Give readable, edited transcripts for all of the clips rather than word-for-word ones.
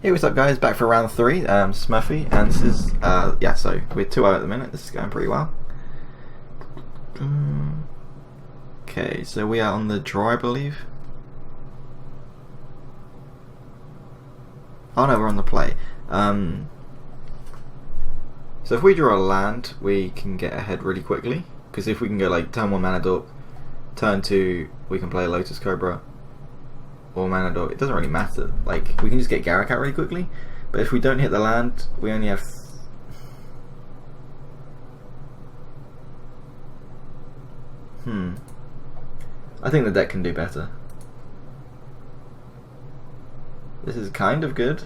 Hey, what's up guys, back for round 3, Smurfy, and this is, yeah, so we're 2-0 at the minute, this is going pretty well. Okay, so we are on the draw, I believe. Oh no, we're on the play. So if we draw a land, we can get ahead really quickly, because if we can go like turn 1 mana dork, turn 2 we can play Lotus Cobra, or mana dork, it doesn't really matter, like we can just get Garruk out really quickly, but if we don't hit the land, we only have... I think the deck can do better. This is kind of good.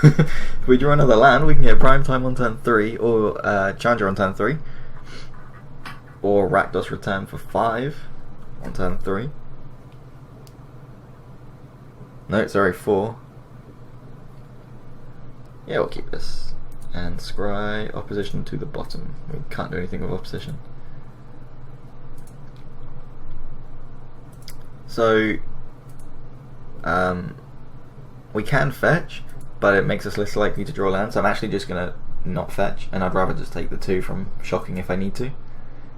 If we draw another land, we can get Prime Time on turn 3, or Challenger on turn 3, or Rakdos Return for 5 on turn 3. No, sorry, 4. Yeah, we'll keep this. And scry opposition to the bottom. We can't do anything with opposition. So, we can fetch, but it makes us less likely to draw land, so I'm actually just going to not fetch, and I'd rather just take the 2 from Shocking if I need to.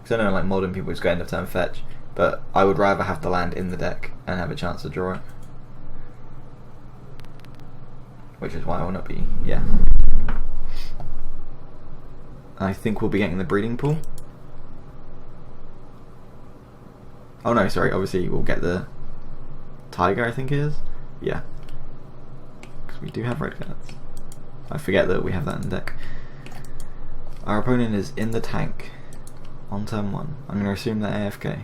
Because I know like modern people just go end of turn fetch, but I would rather have the land in the deck and have a chance to draw it. Which is why I want to be, yeah. I think we'll be getting the breeding pool. Oh no, sorry, obviously we'll get the Tiger, I think it is. Yeah. Because we do have red cards. I forget that we have that in the deck. Our opponent is in the tank on turn 1. I'm going to assume they're AFK.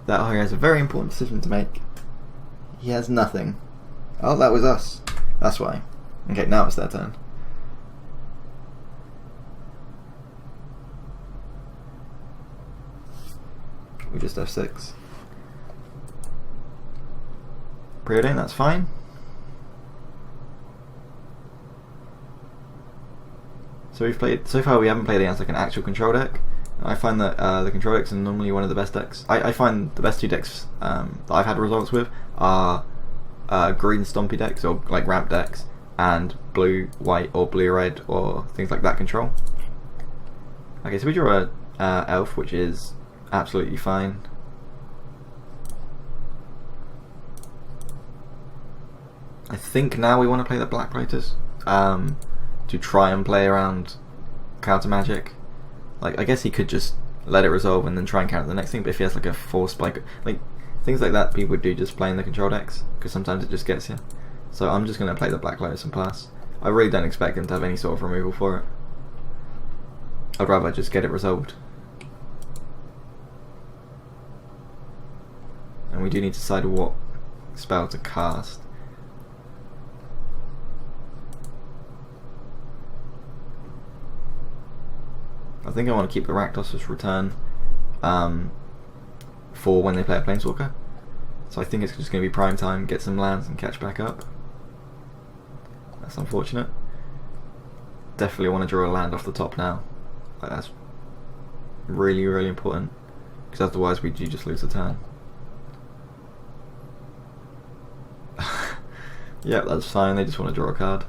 That he has a very important decision to make. He has nothing. Oh, that was us. That's why. Okay, now it's their turn. We just have 6. Preordain, that's fine. So we've played, so far we haven't played against like an actual control deck. I find that the control decks are normally one of the best decks. I find the best 2 decks that I've had results with are green stompy decks, or like ramp decks, and blue, white, or blue, red, or things like that control. Okay, so we draw a elf, which is absolutely fine. I think now we want to play the Black Lotus to try and play around counter magic. Like, I guess he could just let it resolve and then try and counter the next thing, but if he has like a 4 spike, like things like that people would do just playing the control decks, because sometimes it just gets you. So I'm just going to play the Black Lotus and pass. I really don't expect him to have any sort of removal for it. I'd rather just get it resolved. And we do need to decide what spell to cast. I think I want to keep the Rakdos Return for when they play a Planeswalker. So I think it's just going to be prime time, get some lands and catch back up. That's unfortunate. Definitely want to draw a land off the top now. Like, that's really, really important, because otherwise we do just lose a turn. Yep, that's fine, they just want to draw a card.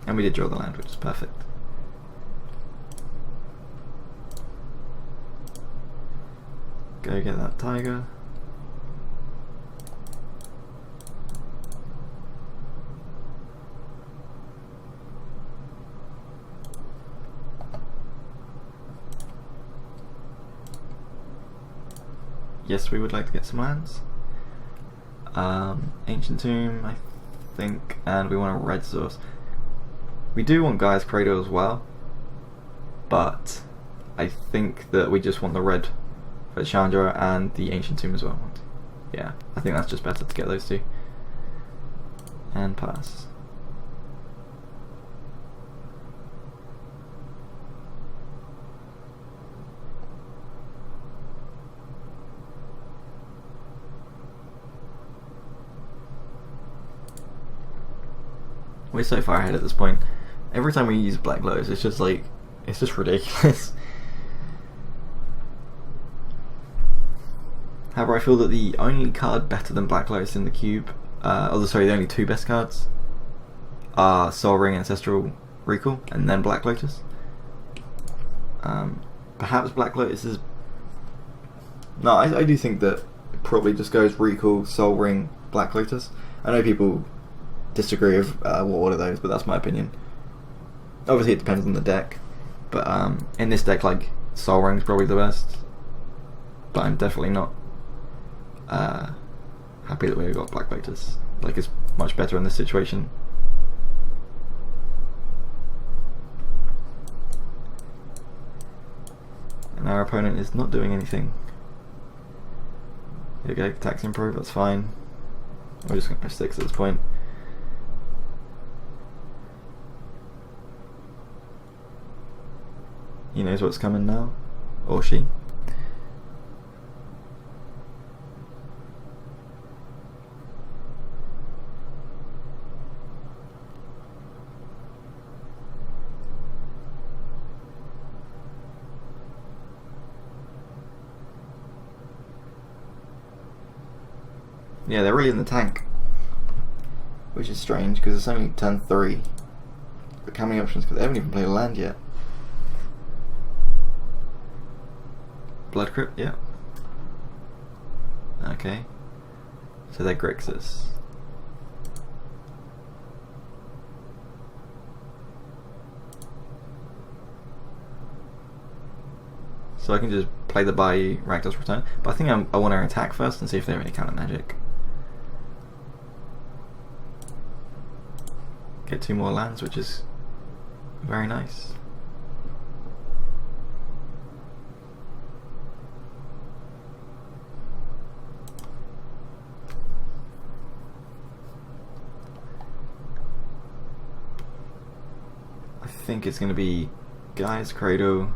And we did draw the land, which is perfect. Go get that Tiger. Yes, we would like to get some lands. Ancient Tomb, I think, and we want a red source. We do want Gaia's Cradle as well, but I think that we just want the red for Challenger and the Ancient Tomb as well. Yeah, I think that's just better to get those 2. And pass. We're so far ahead at this point. Every time we use Black Lotus, it's just like, it's just ridiculous. However, I feel that the only card better than Black Lotus in the cube, the only two best cards are Soul Ring, Ancestral Recall, and then Black Lotus. Perhaps Black Lotus is... No, I do think that it probably just goes Recall, Soul Ring, Black Lotus. I know people disagree with what order those, but that's my opinion. Obviously it depends on the deck, but in this deck, like, Soul Ring's probably the best. But I'm definitely not happy that we got Black Lotus. Like, it's much better in this situation. And our opponent is not doing anything. Here we go, attacks improve, that's fine. We're just going to 6 at this point. He knows what's coming now, or she. Yeah, they're really in the tank, which is strange because it's only turn 3. But how many options? Because they haven't even played a land yet. Blood Crypt, yeah. Okay. So they're Grixis. So I can just play the Bayou, Rakdos Return. But I think I want to attack first and see if they have any counter magic. Get 2 more lands, which is very nice. I think it's going to be Gaia's Cradle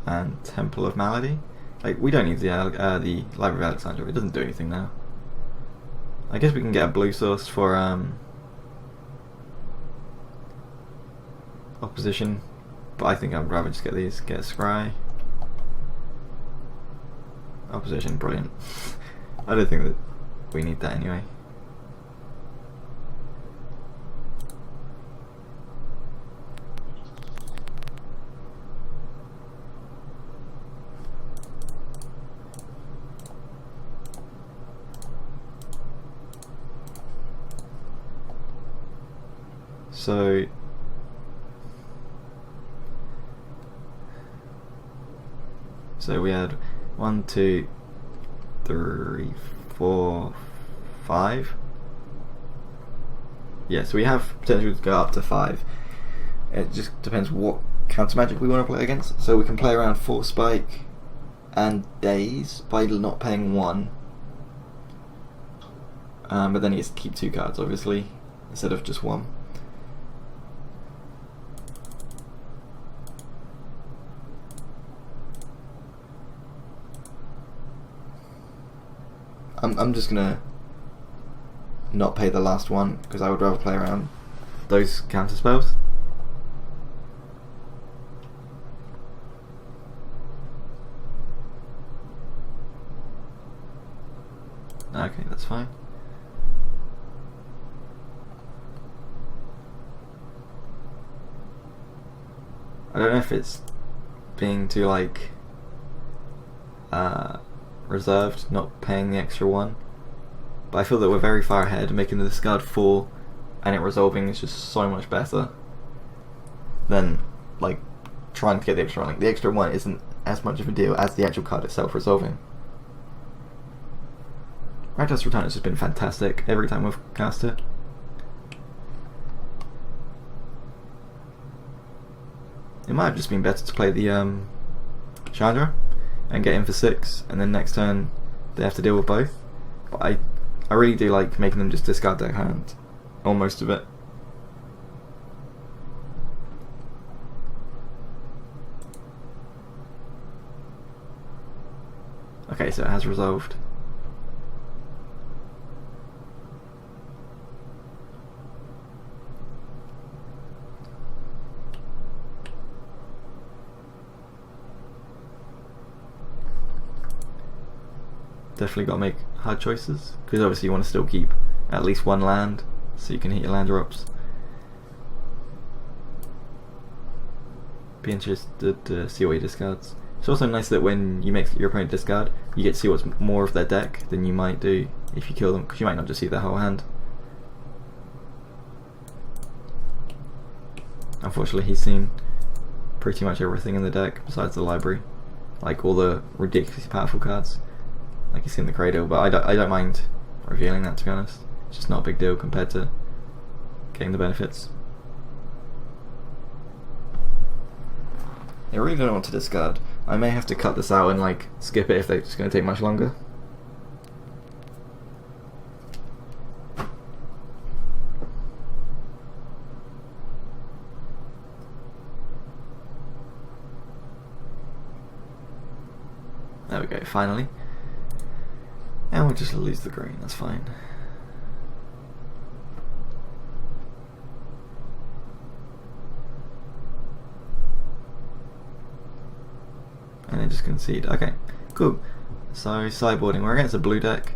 and Temple of Malady. Like, we don't need the Library of Alexandria. It doesn't do anything now. I guess we can get a blue source for opposition, but I think I'd rather just get these. Get a Scry. Opposition, brilliant. I don't think that we need that anyway. So we had 1, 2, 3, 4, 5. Yeah, so we have potential to go up to 5. It just depends what counter magic we want to play against. So we can play around Force Spike and Daze by not paying 1. But then he has to keep 2 cards, obviously, instead of just 1. I'm just gonna not pay the last one because I would rather play around those counter spells. Okay, that's fine. I don't know if it's being too like reserved, not paying the extra 1, but I feel that we're very far ahead. Making the discard 4 and it resolving is just so much better than like trying to get the extra 1. Like, the extra 1 isn't as much of a deal as the actual card itself resolving. Rakdos Return has just been fantastic every time we've cast it. It might have just been better to play the Chandra and get in for 6, and then next turn they have to deal with both. But I really do like making them just discard their hand, or most of it. Okay, so it has resolved. definitely got to make hard choices, because obviously you want to still keep at least one land so you can hit your land drops. Be interested to see what he discards. It's also nice that when you make your opponent discard, you get to see what's more of their deck than you might do if you kill them, because you might not just see their whole hand. Unfortunately, he's seen pretty much everything in the deck besides the library, like all the ridiculously powerful cards, like he's seen the Cradle. But I don't mind revealing that, to be honest. It's just not a big deal compared to getting the benefits. I really don't want to discard. I may have to cut this out and like skip it if it's going to take much longer. There we go, finally. And we'll just lose the green, that's fine. And then just concede. Okay, cool. So sideboarding, we're against a blue deck.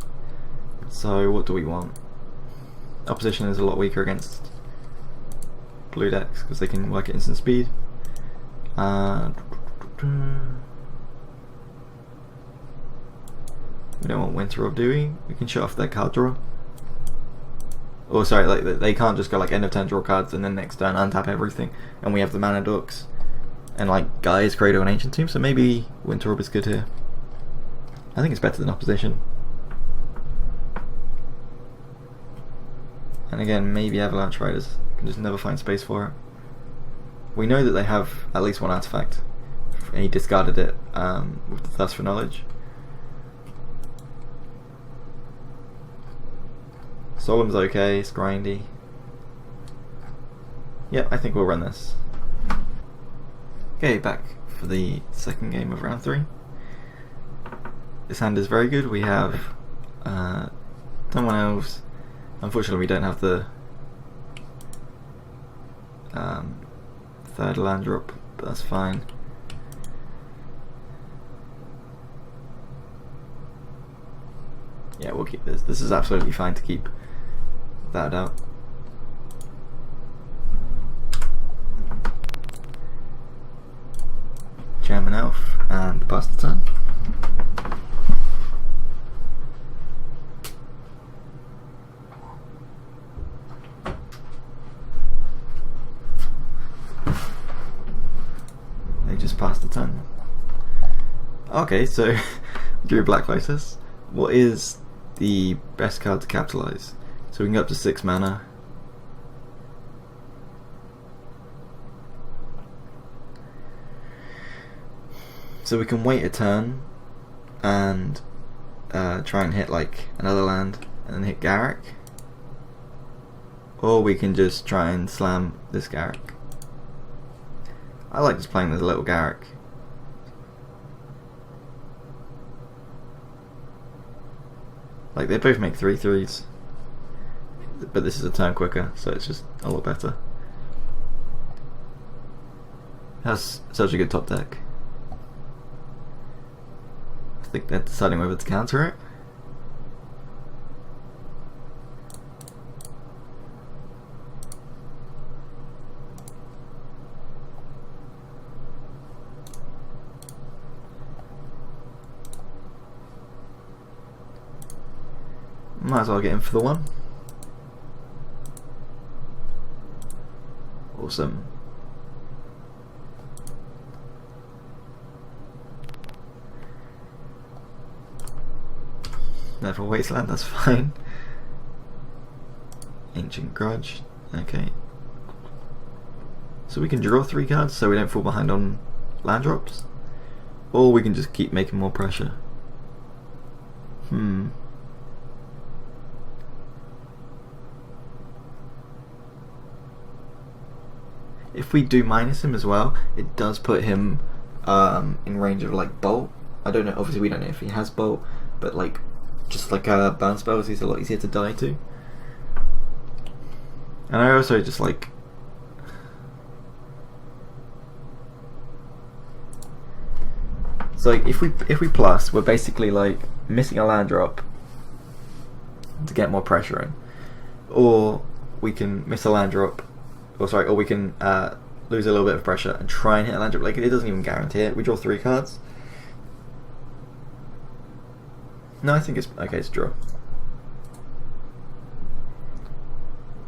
So what do we want? Opposition is a lot weaker against blue decks because they can work at instant speed. We don't want Winter Orb, do we? We can shut off their card draw. Oh, sorry, like they can't just go like end of turn draw cards and then next turn untap everything. And we have the mana dorks and like Gaia's Cradle and Ancient Tomb, so maybe Winter Orb is good here. I think it's better than opposition. And again, maybe Avalanche Riders can just never find space for it. We know that they have at least one artifact, and he discarded it with the Thirst for Knowledge. Solemn's okay, it's grindy. Yep, I think we'll run this. Okay, back for the second game of round 3. This hand is very good. We have Someone Elves. Unfortunately, we don't have the third land drop, but that's fine. Yeah, we'll keep this. This is absolutely fine to keep that out. German Elf and pass the turn. They just passed the turn. Okay, so drew Black Lotus. What is the best card to capitalize? So we can go up to 6 mana. So we can wait a turn and try and hit like another land and then hit Garrick. Or we can just try and slam this Garrick. I like just playing this little Garrick. Like they both make 3/3s, but this is a turn quicker, so it's just a lot better. Has such a good top deck. I think they're deciding whether to counter it. Might as well get in for the one. Awesome. Never Wasteland, that's fine. Ancient Grudge, okay. So we can draw 3 cards so we don't fall behind on land drops. Or we can just keep making more pressure. If we do minus him as well, it does put him in range of like Bolt. I don't know, obviously we don't know if he has Bolt, but like just like burn spells, he's a lot easier to die to. And I also just like So like, if we plus, we're basically like missing a land drop to get more pressure in, or we can miss a land drop, or we can lose a little bit of pressure and try and hit a land drop. Like, it doesn't even guarantee it. We draw 3 cards. No, I think it's okay. It's draw.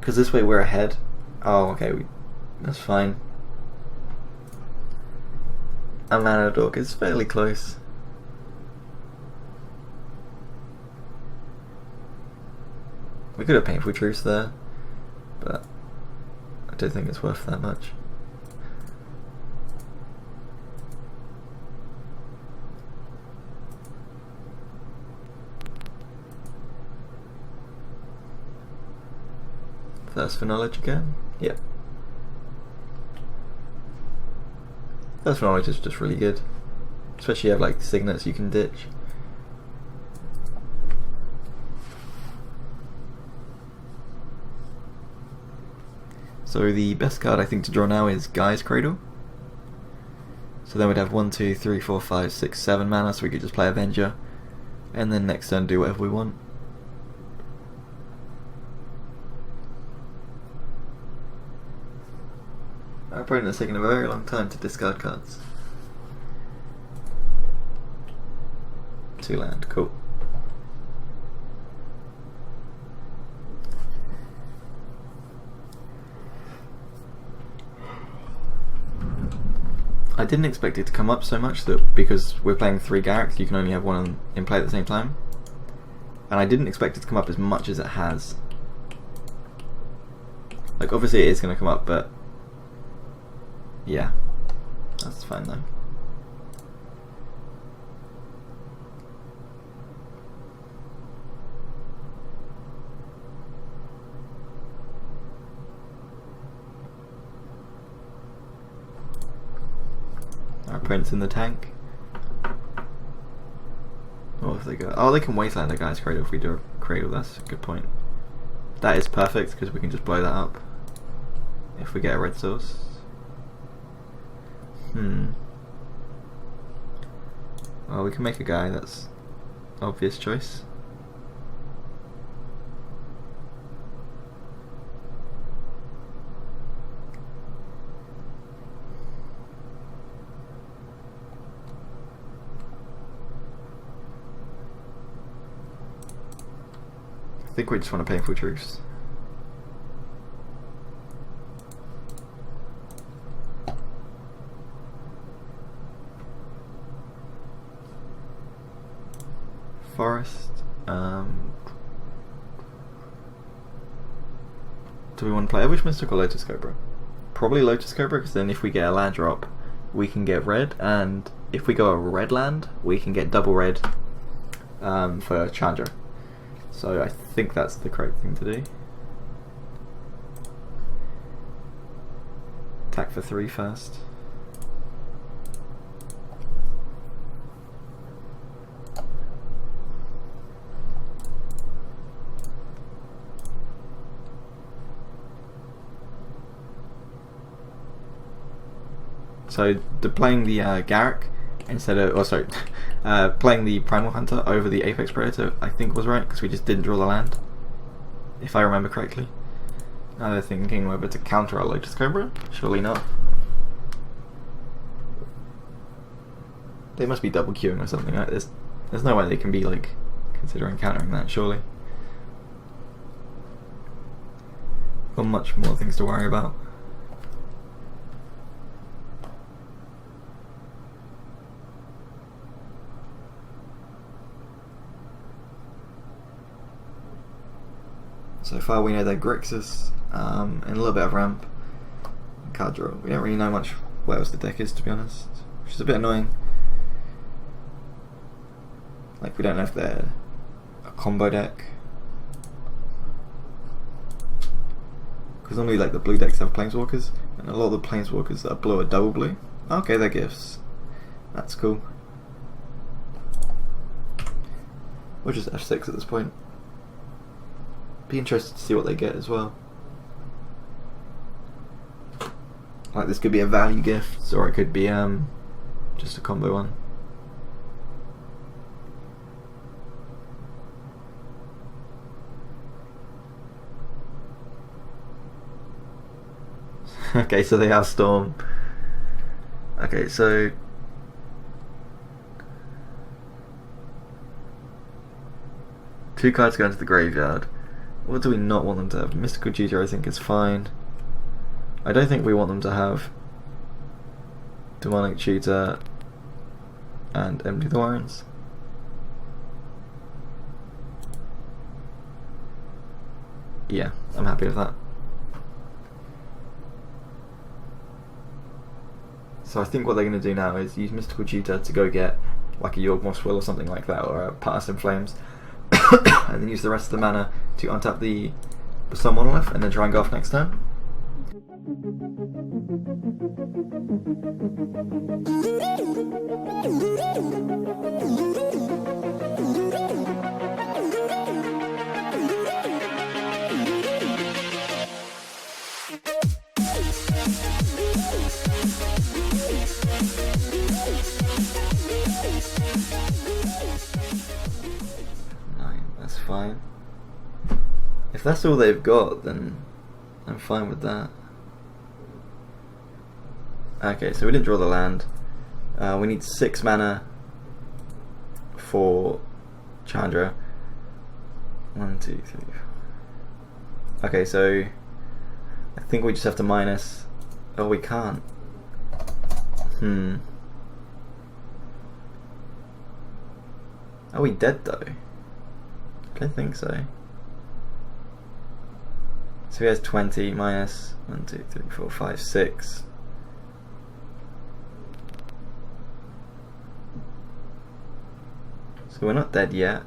Because this way we're ahead. Oh, okay, that's fine. And Mana Dork is fairly close. We could have Painful Truce there, but I don't think it's worth that much. Thirst for Knowledge again? Yep. Thirst for Knowledge is just really good. Especially if you have like signets you can ditch. So the best card I think to draw now is Guy's Cradle. So then we'd have 1, 2, 3, 4, 5, 6, 7 mana, so we could just play Avenger. And then next turn do whatever we want. Our opponent has taken a very long time to discard cards. 2 land, cool. I didn't expect it to come up so much, that because we're playing 3 Garrick, you can only have one in play at the same time. And I didn't expect it to come up as much as it has. Like, obviously it is going to come up, but yeah, that's fine though. Our opponent's in the tank. What if they go? Oh, they can wasteland the Guy's Cradle if we do a Cradle. That's a good point. That is perfect because we can just blow that up if we get a red source. Well, we can make a Guy. That's obvious choice. I think we just want a Painful Truce. Forest. Do we want to play Elvish Mystic or Lotus Cobra? Probably Lotus Cobra, because then if we get a land drop, we can get red, and if we go a red land, we can get double red for Chandra. So I think that's the correct thing to do. Attack for 3 first. So playing the Garrick instead of, playing the Primal Hunter over the Apex Predator, I think was right, because we just didn't draw the land, if I remember correctly. Now they're thinking whether to counter our Lotus Cobra? Surely not. They must be double queuing or something like this. There's no way they can be like considering countering that, surely. Got much more things to worry about. So far we know they're Grixis, and a little bit of ramp, and card draw. We don't really know much what else the deck is, to be honest, which is a bit annoying. Like, we don't know if they're a combo deck, because normally like the blue decks have Planeswalkers, and a lot of the Planeswalkers that are blue are double blue. Okay, they're gifts. That's cool. We're just F6 at this point. Be interested to see what they get as well. Like, this could be a value gift, or it could be just a combo one. Okay, so they have Storm. Okay, so two cards go into the graveyard. What do we not want them to have? Mystical Tutor I think is fine. I don't think we want them to have Demonic Tutor and Empty the Warrens. Yeah, I'm happy with that. So I think what they're going to do now is use Mystical Tutor to go get like a Yorgmoth Will or something like that, or a Pass in Flames, and then use the rest of the mana to untap the Sun Monolith and then try and go off next turn. That's fine. If that's all they've got, then I'm fine with that. Okay, so we didn't draw the land. We need 6 mana for Chandra. 1, 2, 3. Okay, so I think we just have to minus. Oh, we can't. Are we dead though? I don't think so. So he has 20 minus 1, 2, 3, 4, 5, 6. So we're not dead yet.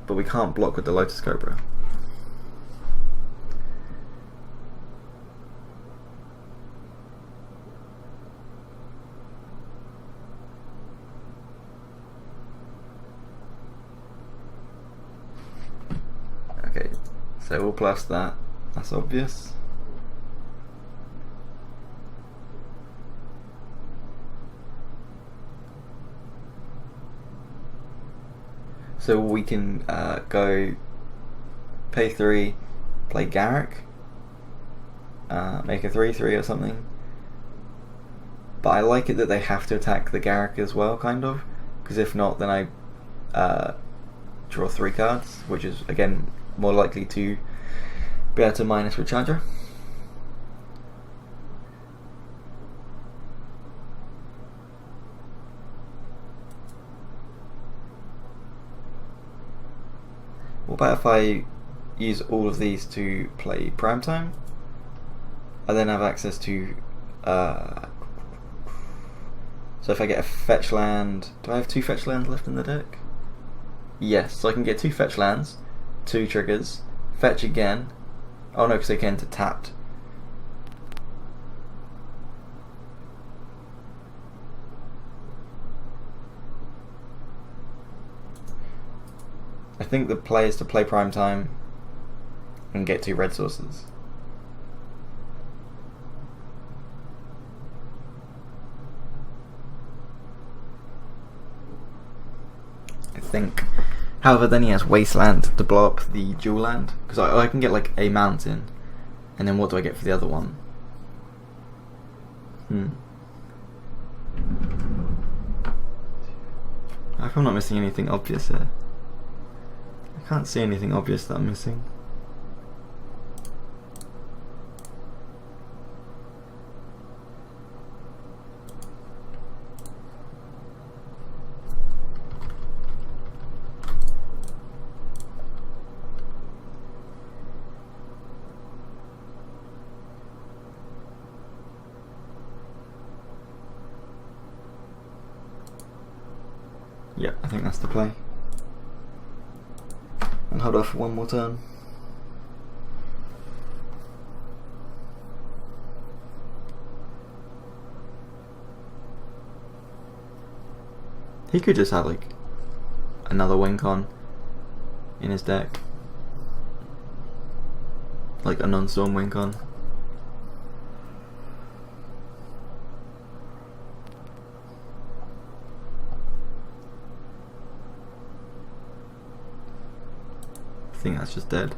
But we can't block with the Lotus Cobra. Okay, so we'll plus that. That's obvious. So we can go pay 3, play Garrick, make a 3/3 or something. But I like it that they have to attack the Garrick as well, kind of, because if not, then I draw 3 cards, which is again more likely to be able to minus with Chandra. What about if I use all of these to play Primetime? I then have access to so if I get a fetch land, do I have 2 fetch lands left in the deck? Yes, so I can get 2 fetch lands, 2 triggers, fetch again. Oh no, because they can enter tapped. I think the play is to play Primetime and get 2 red sources. I think. However, then he has Wasteland to blow up the dual land, because I can get like a mountain, and then what do I get for the other one? I hope I'm not missing anything obvious here. I can't see anything obvious that I'm missing. Yeah, I think that's the play. And hold off for one more turn. He could just have like another Wincon in his deck, like a non-storm Wincon. think that's just dead.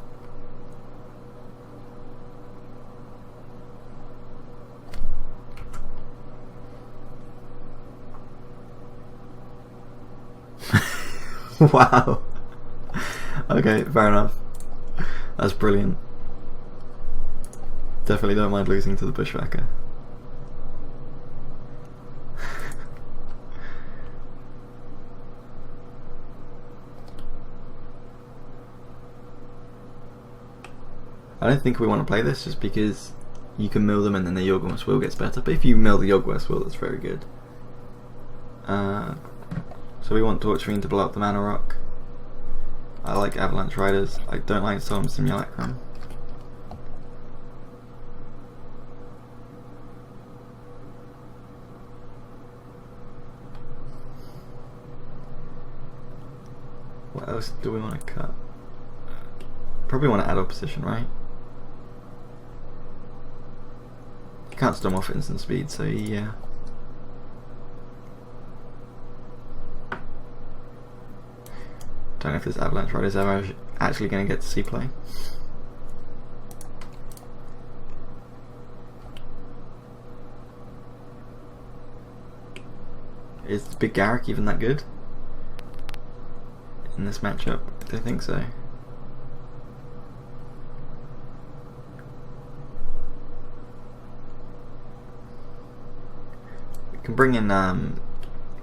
Wow. Okay, fair enough. That's brilliant. Definitely don't mind losing to the Bushwhacker. I don't think we want to play this just because you can mill them and then the Yawgmoth's Will gets better, but if you mill the Yawgmoth's Will, that's very good. So we want Torturing to blow up the Mana Rock. I like Avalanche Riders. I don't like Solemn Simulacrum. What else do we want to cut? Probably want to add opposition, right? You can't storm off instant speed, so yeah. Don't know if this Avalanche Rider is ever actually going to get to see play. Is Big Garrick even that good in this matchup? I don't think so. We can bring in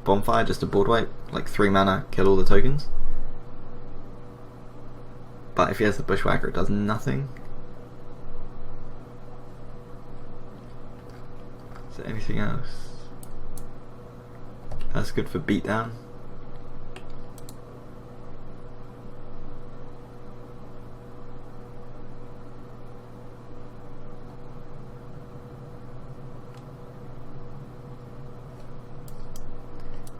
Bonfire, just a board wipe, like 3 mana, kill all the tokens. But if he has the Bushwhacker, it does nothing. Is there anything else? That's good for beatdown.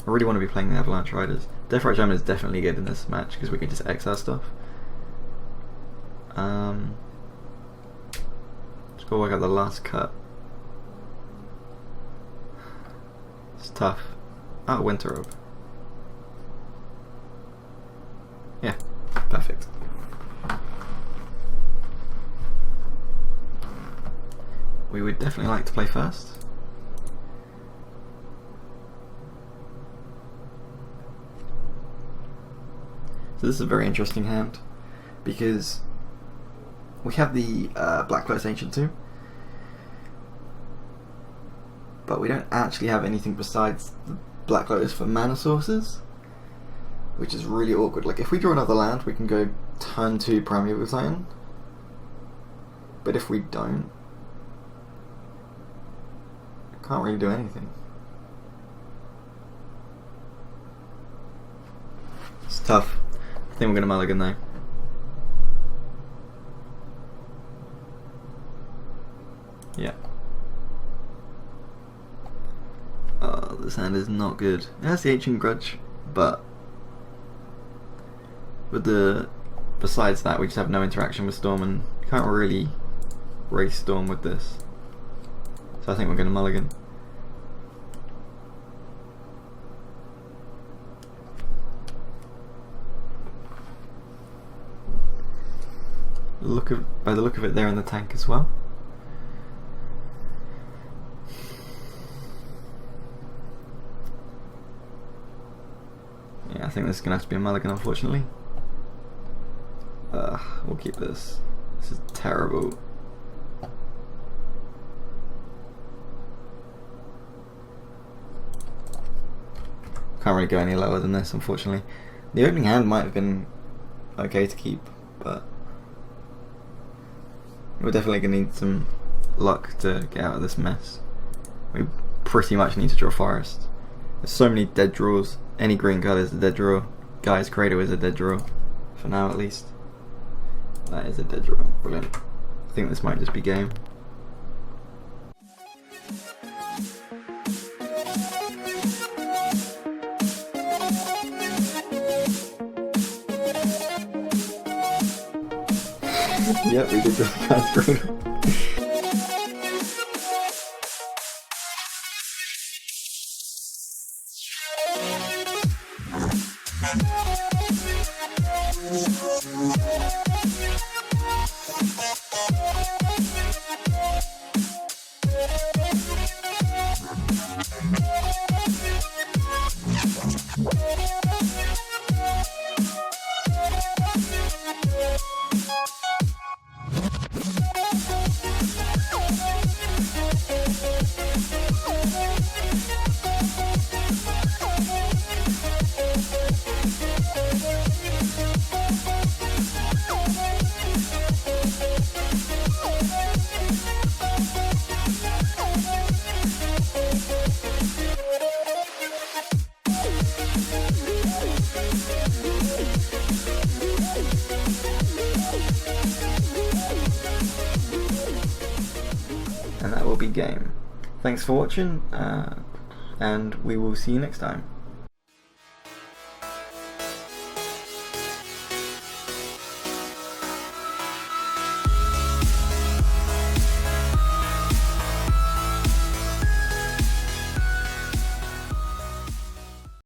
I really want to be playing the Avalanche Riders. Deathrite Shaman is definitely good in this match because we can just exile stuff. Just gotta work out the last cut. It's tough. Oh, Winter Robe. Yeah, perfect. We would definitely like to play first. So this is a very interesting hand because we have the Black Lotus Ancient Tomb, but we don't actually have anything besides the Black Lotus for mana sources, which is really awkward. Like if we draw another land, we can go turn 2 Primeval Titan, but if we don't, I can't really do anything. It's tough. I think we're going to mulligan though. Yeah. Oh, this hand is not good. It has the Ancient Grudge, but with the besides that we just have no interaction with Storm and you can't really race Storm with this. So I think we're going to mulligan. By the look of it, they're in the tank as well. Yeah, I think this is going to have to be a mulligan, unfortunately. We'll keep this. This is terrible. Can't really go any lower than this, unfortunately. The opening hand might have been okay to keep, but we're definitely going to need some luck to get out of this mess. We pretty much need to draw Forest. There's so many dead draws. Any green card is a dead draw. Guy's Cradle is a dead draw. For now at least. That is a dead draw. Brilliant. I think this might just be game. Yep, we did just Guy's Cradle. and that will be game. Thanks for watching, and we will see you next time.